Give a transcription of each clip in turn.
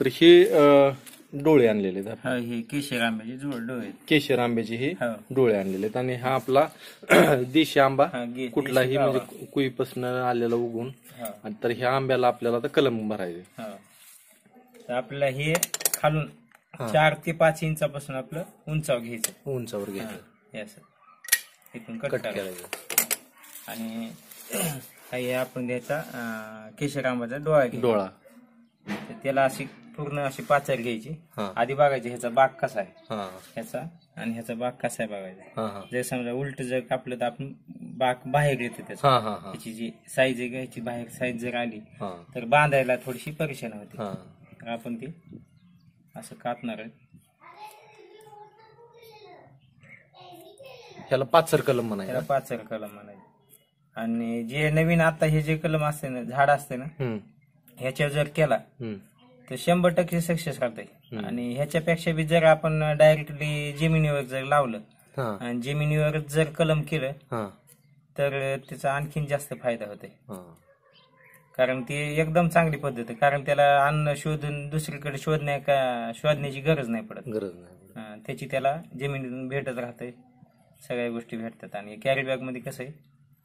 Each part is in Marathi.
तर हे डोळे आणलेले आहेत. हा, हे केशर आंब्याचे डोळे आहेत. केशर आंब्याचे हे हो. डोळे आणलेले आहेत. आणि हा आपला देशी आंबा हा, कुठलाही देशी म्हणजे कुईपासून आलेला उगून. हा. आणि तर ह्या आंब्याला आपल्याला आता कलम भरायचे. हा. तर आपल्याला हे खालून 4 ते 5 इंचापासून आपलं उंचावर घ्यायचं. उंचावर घ्यायचं. हे असं इथून कट कट करायचं. करायचं. आणि हे आपण द्यायचा केशर आंब्याचा डोळा घ्यायचा. डोळा. तर त्याला अशी पूर्ण अशी पाचर घ्यायची. हा. आधी बघायची ह्याचा बाग कसा आहे, हा ह्याचा आणि ह्याचा बाग कसा आहे बघायचा. हा हा जर समजा उलट जर कापलं तर आपण बाग बाहेर येते त्याचा. हा हा हा ह्याची जी साईज आहे ह्याची बाहेर साईज जर आली हा तर बांधायला थोडीशी परेशानी होते. हा. तर आपण ते असं कापणार आहे. ह्याला पाचर कलम म्हणायचं. त्याला पाचर कलम म्हणायचं. आणि जे नवीन आता हे जे कलम असते ना, झाड असते ना, ह्याच्यावर जर केला तर 100% सक्सेस करता येईल. आणि ह्याच्यापेक्षा बी जर आपण डायरेक्टली जमिनीवर जर लावलं आणि जमिनीवर जर कलम केलं तर त्याचा आणखीन जास्त फायदा होते. कारण ती एकदम चांगली पद्धत आहे. कारण त्याला अन्न शोधून दुसरीकडे शोधण्याची गरज नाही पडत. गरज नाही. त्याची त्याला जमिनीतून भेटत राहते, सगळ्या गोष्टी भेटतात. आणि कॅरी बॅग मध्ये कसं आहे,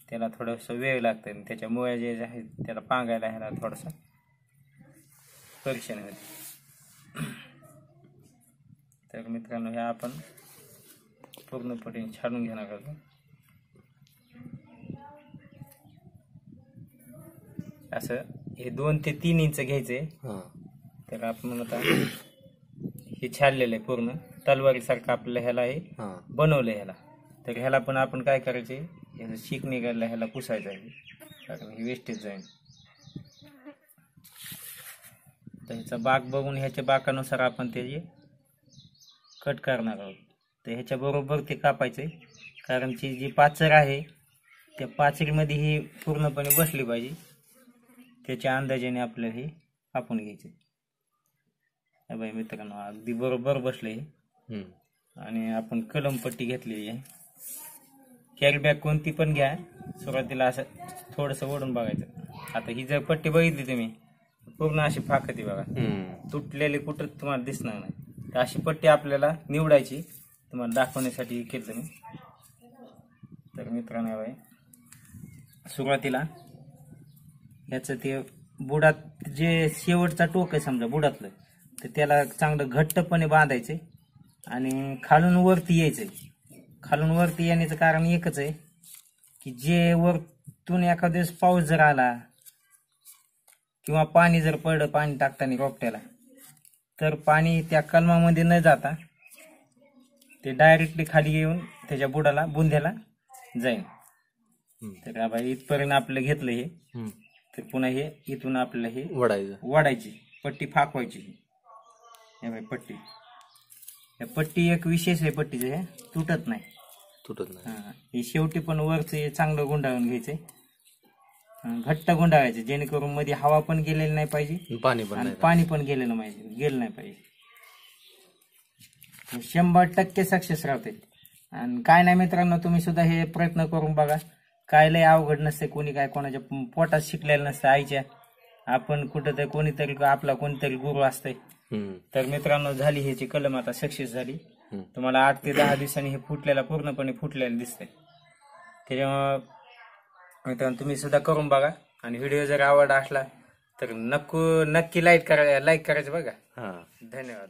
त्याला थोडस वेळ लागतं. त्याच्या मुळ्या जे आहेत त्याला पांगायला ह्याला थोडासा परेशानी होते. तर मित्रांनो, ह्या आपण पूर्णपणे छाडून घेणार आहोत. असं हे 2 ते 3 इंच घ्यायचंय. तर आपण आता हे छाडलेलं आहे पूर्ण तलवारी सारखं आपल्याला ह्याला हे बनवलंय ह्याला. तर ह्याला पण आपण काय करायचे, ह्याचं शीक निघायला ह्याला पुसायचं आहे, कारण हे वेस्टेज जाईल. तर ह्याचा बाग बघून ह्याच्या बाकानुसार आपण त्याचे कट करणार आहोत. तर ह्याच्या बरोबर ते कापायचे, कारण ती जी पाचर आहे त्या पाचरीमध्ये ही पूर्णपणे बसली पाहिजे. त्याच्या अंदाजाने आपल्याला हे कापून घ्यायचे. बाई मित्रांनो, अगदी बरोबर बसले. आणि आपण कलम पट्टी घेतलेली आहे. कॅरी बॅग कोणती पण घ्या, सुरुवातीला असं थोडस ओढून बघायचं. आता ही जर पट्टी बघितली तुम्ही, पूर्ण अशी फाकती बघा, तुटलेली कुठं तुम्हाला दिसणार नाही. तर अशी पट्टी आपल्याला निवडायची. तुम्हाला दाखवण्यासाठी केलं मी. तर मित्रांनो, बाई सुरुवातीला ह्याचं ते बुडात जे शेवटचा टोक आहे समजा बुडातलं, तर त्याला चांगलं घट्टपणे बांधायचे आणि खालून वरती यायचंय. खालून वरती येण्याचं कारण एकच आहे की जे वरतून एखाद्या दिवस पाऊस जर आला किंवा पाणी जर पडलं, पाणी टाकताना रोपट्याला, तर पाणी त्या कलमामध्ये न जाता ते डायरेक्टली खाली येऊन त्याच्या बुडाला बुंध्याला जाईल. तर बाबा इथपर्यंत आपलं घेतलं हे. तर पुन्हा हे इथून आपल्याला हे वडायची पट्टी फाकवायची. पट्टी, पट्टी एक विशेष आहे पट्टीचं, हे तुटत नाही. हे शेवटी पण वरचे चांगलं गुंडाळून घ्यायचंय, घट्ट गुंडाळायचे, जेणेकरून मध्ये हवा पण गेलेली नाही पाहिजे, पाणी पण गेलं नाही पाहिजे. 100% सक्सेस राहते. आणि काय नाही मित्रांनो, तुम्ही सुद्धा हे प्रयत्न करून बघा. काय लय अवघड नसते. कोणी काय कोणाच्या पोटात शिकलेलं नसतं आईच्या. आपण कुठंतरी कोणीतरी आपला कोणीतरी गुरु असतंय. तर मित्रांनो, झाली ह्याची कलम आता सक्सेस झाली. तुम्हाला 8 ते 10 दिवसांनी हे पूर्णपणे फुटलेलं दिसतंय. त्याच्यामुळे मित्रांनो, तुम्ही सुद्धा करून बघा. आणि व्हिडिओ जर आवडला असला तर नक्की लाईक करायचं बघा. धन्यवाद.